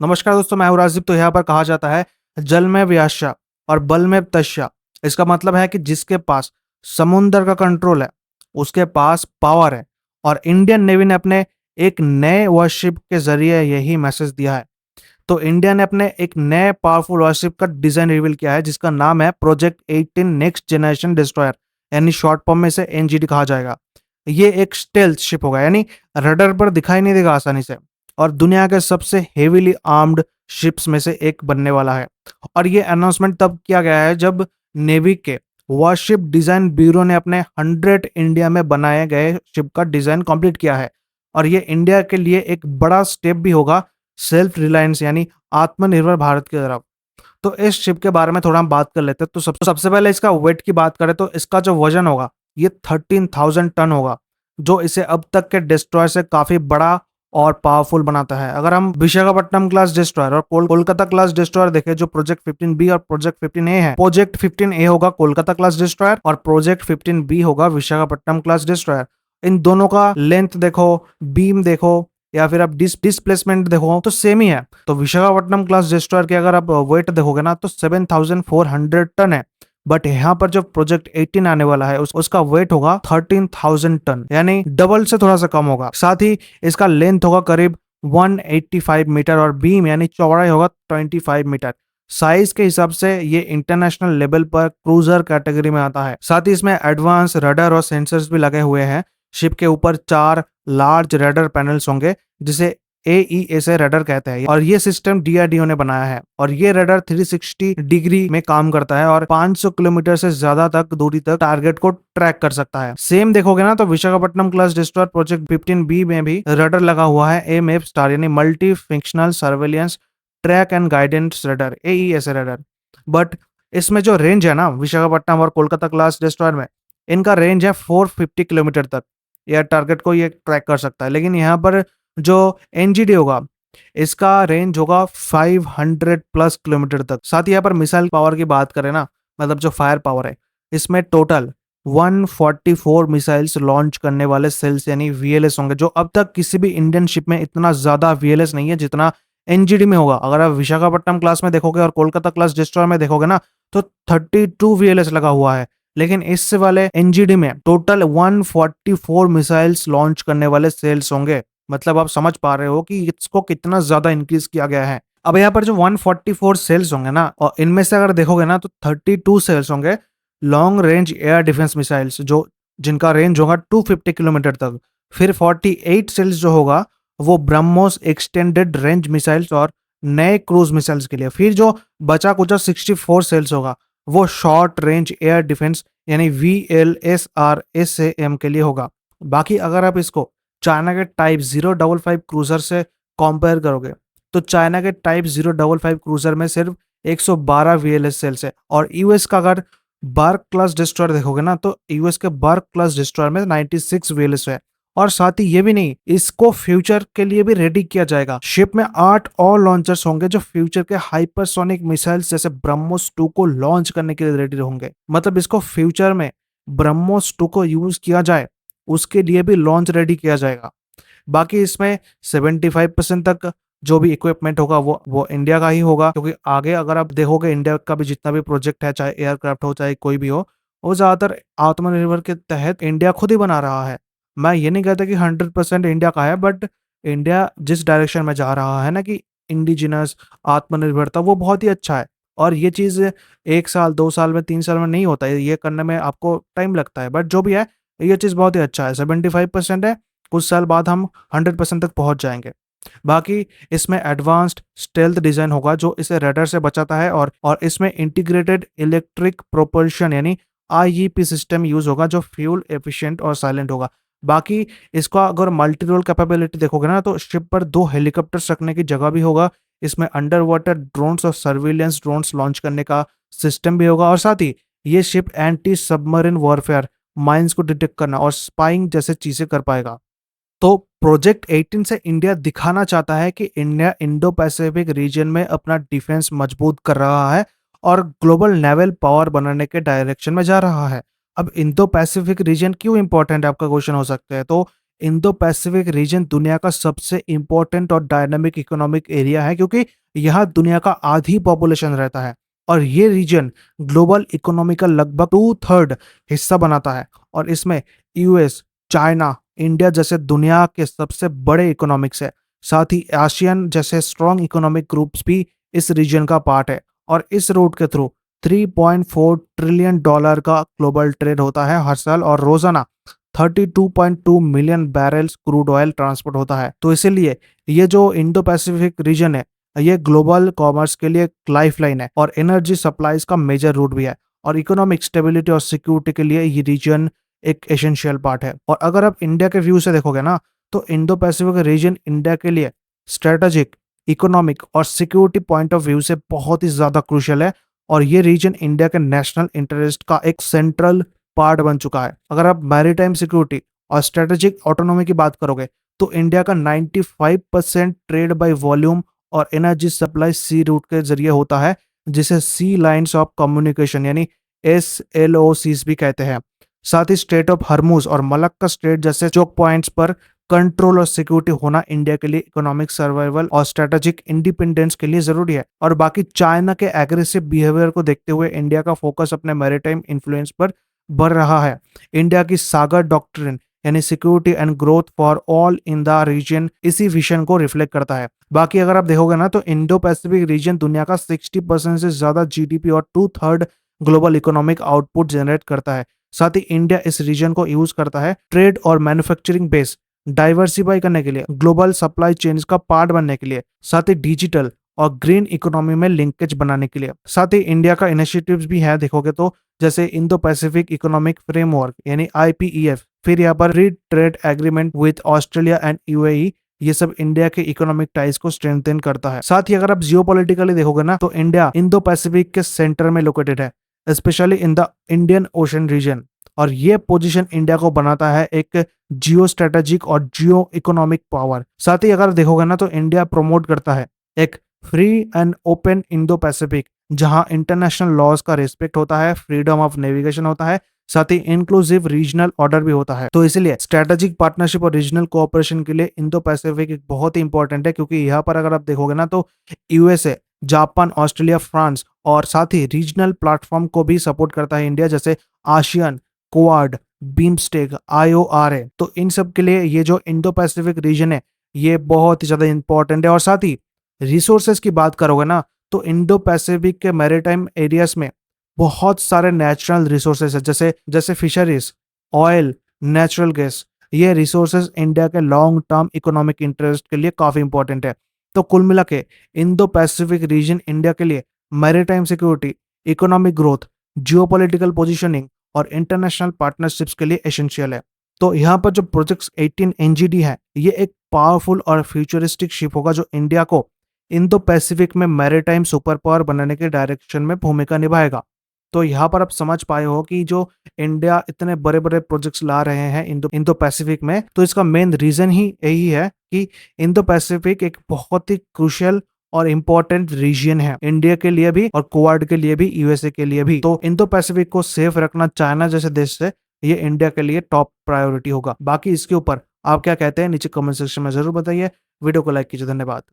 नमस्कार दोस्तों, मैं हूं राजीव। तो यहाँ पर कहा जाता है जल में व्यास्या और बल में तस्या। इसका मतलब है कि जिसके पास समुद्र का कंट्रोल है उसके पास पावर है। और इंडियन नेवी ने अपने एक नए वॉरशिप के जरिए यही मैसेज दिया है। तो इंडिया ने अपने एक नए पावरफुल वॉरशिप का डिजाइन रिवील किया है जिसका नाम है प्रोजेक्ट 18 नेक्स्ट जनरेशन डिस्ट्रॉयर, यानी शॉर्ट फॉर्म में इसे एनजीडी कहा जाएगा। ये एक स्टेल्थ शिप होगा, यानी रडर पर दिखाई नहीं देगा आसानी से, और दुनिया के सबसे हेवीली आर्म्ड शिप्स में से एक बनने वाला है। और ये अनाउंसमेंट तब किया गया है जब नेवी के वॉरशिप डिजाइन ब्यूरो ने अपने 100 इंडिया में बनाए गए शिप का डिजाइन कंप्लीट किया है। और ये इंडिया के लिए एक बड़ा स्टेप भी होगा सेल्फ रिलायंस यानी आत्मनिर्भर भारत की तरफ। तो इस शिप के बारे में थोड़ा हम बात कर लेते हैं। तो सबसे पहले इसका वेट की बात करें तो इसका जो वजन होगा ये 13,000 टन होगा, जो इसे अब तक के डिस्ट्रॉयर से काफी बड़ा और पावरफुल बनाता है। अगर हम विशाखापट्टनम क्लास डिस्ट्रॉयर और कोलकाता क्लास डिस्ट्रॉयर देखें जो प्रोजेक्ट 15B और प्रोजेक्ट 15A है, प्रोजेक्ट 15A होगा कोलकाता क्लास डिस्ट्रॉयर और प्रोजेक्ट 15B होगा विशाखापट्टनम क्लास डिस्ट्रॉयर। इन दोनों का लेंथ देखो, बीम देखो, या फिर आप डिस्प्लेसमेंट देखो तो सेम ही है। तो विशाखापट्टनम क्लास डिस्ट्रॉयर के अगर आप वेट देखोगे ना तो 7,400 टन है। बट यहाँ पर जो प्रोजेक्ट 18 आने वाला है उसका वेट होगा 13,000 टन, यानी डबल से थोड़ा सा कम होगा। साथ ही इसका लेंथ होगा करीब 185 मीटर और बीम यानी चौड़ाई होगा 25 मीटर। साइज के हिसाब से ये इंटरनेशनल लेवल पर क्रूजर कैटेगरी में आता है। साथ ही इसमें एडवांस रडार और सेंसर्स भी लगे हुए हैं। शिप के ऊपर 4 लार्ज रडार पैनल्स होंगे जिसे AESA रडार कहते हैं, और ये सिस्टम DRDO ने बनाया है। और ये रडार 360 डिग्री में काम करता है और 500 किलोमीटर से ज्यादा तक दूरी तक टारगेट को ट्रैक कर सकता है। सेम देखोगे ना तो Visakhapatnam class destroyer project 15B में भी रडार लगा हुआ है AMF स्टार, यानी multi functional surveillance track and guidance radar, AESA radar. But इसमें जो रेंज है ना विशाखापट्टनम और कोलकाता क्लास डिस्ट्रॉयर में, इनका रेंज है 450 किलोमीटर तक या टारगेट को ये ट्रैक कर सकता है। लेकिन यहाँ पर जो एनजीडी होगा इसका रेंज होगा 500 प्लस किलोमीटर तक। साथ ही यहाँ पर मिसाइल पावर की बात करें ना, मतलब जो फायर पावर है, इसमें टोटल 144 मिसाइल्स लॉन्च करने वाले सेल्स यानी VLS होंगे, जो अब तक किसी भी इंडियन शिप में इतना ज्यादा VLS नहीं है जितना एनजीडी में होगा। अगर आप विशाखापट्टनम क्लास में देखोगे और कोलकाता क्लास डिस्ट्रॉयर में देखोगे ना तो 32 VLS लगा हुआ है। लेकिन इससे वाले एनजीडी में टोटल 144 मिसाइल्स लॉन्च करने वाले सेल्स होंगे। मतलब आप समझ पा रहे हो कि इसको कितना ज्यादा इंक्रीज किया गया है। अब यहाँ पर जो 144 सेल्स होंगे ना, और इनमें से अगर देखोगे ना तो 32 सेल्स होंगे long range air defence missiles, जो जिनका रेंज होगा 250 किलोमीटर तक। फिर 48 सेल्स जो होगा वो ब्रह्मोस एक्सटेंडेड रेंज मिसाइल्स और नए क्रूज मिसाइल्स के लिए। फिर जो बचा कुचा 64 सेल्स होगा वो शॉर्ट रेंज एयर डिफेंस यानी VLSRSAM के लिए होगा। बाकी अगर आप इसको चाइना के टाइप 055 क्रूजर से कंपेयर करोगे तो चाइना के टाइप 055 क्रूजर में सिर्फ 112 VLS सेल्स है। और यूएस का अगर बार्क क्लास डिस्ट्रॉयर देखोगे ना तो यूएस के बार्क क्लास डिस्ट्रॉयर में 96 VLS है। और साथ ही ये भी नहीं, इसको फ्यूचर के लिए भी रेडी किया जाएगा। शिप में 8 और लॉन्चर्स होंगे जो फ्यूचर के हाइपरसोनिक मिसाइल्स जैसे ब्रह्मोस 2 को लॉन्च करने के लिए रेडी होंगे। मतलब इसको फ्यूचर में ब्रह्मोस 2 को यूज किया जाए उसके लिए भी लॉन्च रेडी किया जाएगा। बाकी इसमें 75% तक जो भी इक्विपमेंट होगा वो इंडिया का ही होगा, क्योंकि आगे अगर आप देखोगे इंडिया का भी जितना भी प्रोजेक्ट है, चाहे एयरक्राफ्ट हो चाहे कोई भी हो, वो ज्यादातर आत्मनिर्भर के तहत इंडिया खुद ही बना रहा है। मैं ये नहीं कहता कि 100% इंडिया का है, बट इंडिया जिस डायरेक्शन में जा रहा है ना कि इंडिजिनस आत्मनिर्भरता, वो बहुत ही अच्छा है। और ये चीज 1 साल 2 साल में 3 साल में नहीं होता है, ये करने में आपको टाइम लगता है। बट जो भी है ये चीज बहुत ही अच्छा है। 75% है, कुछ साल बाद हम 100% तक पहुंच जाएंगे। बाकी इसमें एडवांस्ड स्टेल्थ डिजाइन होगा जो इसे रडार से बचाता है, और इसमें इंटीग्रेटेड इलेक्ट्रिक प्रोपल्शन यानी IEP सिस्टम यूज होगा जो फ्यूल एफिशिएंट और साइलेंट होगा। बाकी इसका अगर मल्टी रोल कैपेबिलिटी देखोगे ना तो शिप पर 2 हेलीकॉप्टर्स रखने की जगह भी होगा। इसमें अंडर वाटर ड्रोन्स और सर्विलेंस ड्रोन्स लॉन्च करने का सिस्टम भी होगा। और साथ ही ये ship anti submarine warfare, mines को डिटेक्ट करना और स्पाइंग जैसे चीजें कर पाएगा। तो प्रोजेक्ट 18 से इंडिया दिखाना चाहता है कि इंडिया इंडो पैसिफिक रीजन में अपना डिफेंस मजबूत कर रहा है और ग्लोबल नेवल पावर बनाने के डायरेक्शन में जा रहा है। अब इंडो पैसिफिक रीजन क्यों इंपॉर्टेंट है आपका क्वेश्चन हो सकता है। तो इंडो पैसिफिक रीजन दुनिया का सबसे इंपॉर्टेंट और डायनामिक इकोनॉमिक एरिया है, क्योंकि यहाँ दुनिया का आधी पॉपुलेशन रहता है और ये रीजन ग्लोबल इकोनॉमी का लगभग 2/3 हिस्सा बनाता है। और इसमें यूएस, चाइना, इंडिया जैसे दुनिया के सबसे बड़े इकोनॉमिक्स है। साथ ही आसियान जैसे स्ट्रॉन्ग इकोनॉमिक ग्रुप्स भी इस रीजन का पार्ट है। और इस रूट के थ्रू $3.4 ट्रिलियन का ग्लोबल ट्रेड होता है हर साल, और रोजाना 32.2 million barrels crude oil transport होता है। तो इसीलिए ये जो इंडो पैसिफिक रीजन है, ये ग्लोबल कॉमर्स के लिए लाइफ लाइन है और एनर्जी सप्लाईज का मेजर रूट भी है। और इकोनॉमिक स्टेबिलिटी और सिक्योरिटी के लिए ये रीजन एक एसेंशियल पार्ट है। और अगर आप इंडिया के व्यू से देखोगे ना, तो इंडो पैसिफिक रीजन इंडिया के लिए स्ट्रेटेजिक, इकोनॉमिक और सिक्योरिटी पॉइंट ऑफ व्यू से बहुत ही ज्यादा क्रूशियल है। और ये रीजन इंडिया के नेशनल इंटरेस्ट का एक सेंट्रल पार्ट बन चुका है। अगर आप मैरीटाइम सिक्योरिटी और स्ट्रेटेजिक ऑटोनॉमी की बात करोगे, तो इंडिया का 95% ट्रेड बाय वॉल्यूम और एनर्जी सप्लाई सी रूट के जरिए होता है, जिसे सी लाइंस ऑफ कम्युनिकेशन यानी SLOCs भी कहते हैं। साथ ही स्ट्रेट ऑफ हर्मुज और मलक्का स्ट्रेट जैसे चोक पॉइंट्स पर कंट्रोल और सिक्योरिटी होना इंडिया के लिए इकोनॉमिक सर्वाइवल और स्ट्रेटेजिक इंडिपेंडेंस के लिए जरूरी है। और बाकी चाइना के एग्रेसिव बिहेवियर को देखते हुए इंडिया का फोकस अपने मैरीटाइम इन्फ्लुएंस पर बढ़ रहा है। इंडिया की सागर डॉक्ट्रिन यानी security and growth for all in the region इसी विजन को रिफ्लेक्ट करता है। बाकी अगर आप देखोगे ना, तो इंडो पैसिफिक रीजन दुनिया का 60% से ज्यादा जीडीपी और 2/3 ग्लोबल इकोनॉमिक आउटपुट जनरेट करता है। साथ ही इंडिया इस रीजन को यूज करता है ट्रेड और मैन्युफैक्चरिंग बेस डाइवर्सिफाई करने के लिए, ग्लोबल सप्लाई चेन्स का पार्ट बनने के लिए, साथ ही डिजिटल और ग्रीन इकोनॉमी में लिंकेज बनाने के लिए। साथ ही इंडिया का इनिशिएटिव्स भी है देखोगे तो, जैसे इंडो पैसिफिक इकोनॉमिक फ्रेमवर्क यानी IPEF, फिर यहाँ पर free trade agreement with Australia and UAE, ये सब इंडिया के इकोनॉमिक टाइज को स्ट्रेंथन करता है। साथ ही अगर आप जियोपॉलिटिकली देखोगे ना, तो इंडिया इंडो पैसिफिक के सेंटर में लोकेटेड है, specially in the Indian Ocean region. और ये पोजीशन इंडिया को बनाता है एक जियो स्ट्रेटेजिक और जियो इकोनॉमिक पावर। साथ ही अगर देखोगे ना, तो इंडिया प्रमोट करता है एक free and open Indo Pacific, जहां इंटरनेशनल लॉज का रिस्पेक्ट होता है, फ्रीडम ऑफ नेविगेशन होता है, साथ ही इंक्लूसिव रीजनल ऑर्डर भी होता है। तो इसलिए स्ट्रेटेजिक पार्टनरशिप और रीजनल कोऑपरेशन के लिए इंडो पैसिफिक एक बहुत ही इंपॉर्टेंट है, क्योंकि यहाँ पर अगर आप देखोगे ना, तो USA, जापान, ऑस्ट्रेलिया, फ्रांस और साथ ही रीजनल प्लेटफॉर्म को भी सपोर्ट करता है इंडिया, जैसे आसियान, क्वाड, बीमस्टेक, IORA। तो इन सब के लिए ये जो इंडो पैसिफिक रीजन है, ये बहुत ही ज्यादा इंपॉर्टेंट है। और साथ ही रिसोर्सेज की बात करोगे ना, तो इंडो पैसिफिक के मैरीटाइम एरियाज में बहुत सारे नेचुरल रिसोर्सेज है, जैसे जैसे फिशरीज, ऑयल, नेचुरल गैस। ये रिसोर्सेज इंडिया के लॉन्ग टर्म इकोनॉमिक इंटरेस्ट के लिए काफी इंपॉर्टेंट है। तो कुल मिला के इंडो पैसिफिक रीजन इंडिया के लिए maritime security, economic growth, geopolitical positioning और इंटरनेशनल पार्टनरशिप्स के लिए एसेंशियल है। तो यहाँ पर जो प्रोजेक्ट 18 NGD है, ये एक पावरफुल और फ्यूचरिस्टिक शिप होगा जो इंडिया को इंडो पैसिफिक में मैरीटाइम सुपर पावर बनाने के डायरेक्शन में भूमिका निभाएगा। तो यहाँ पर आप समझ पाए हो कि जो इंडिया इतने बड़े बड़े प्रोजेक्ट्स ला रहे हैं इंडो इंडो पैसिफिक में, तो इसका मेन रीजन ही यही है कि इंडो पैसिफिक एक बहुत ही क्रूशियल और इम्पोर्टेंट रीजन है इंडिया के लिए भी और क्वाड के लिए भी, USA के लिए भी। तो इंडो पैसिफिक को सेफ रखना चाइना जैसे देश से ये इंडिया के लिए टॉप प्रायोरिटी होगा। बाकी इसके ऊपर आप क्या कहते हैं नीचे कमेंट सेक्शन में जरूर बताइए। वीडियो को लाइक कीजिए। धन्यवाद।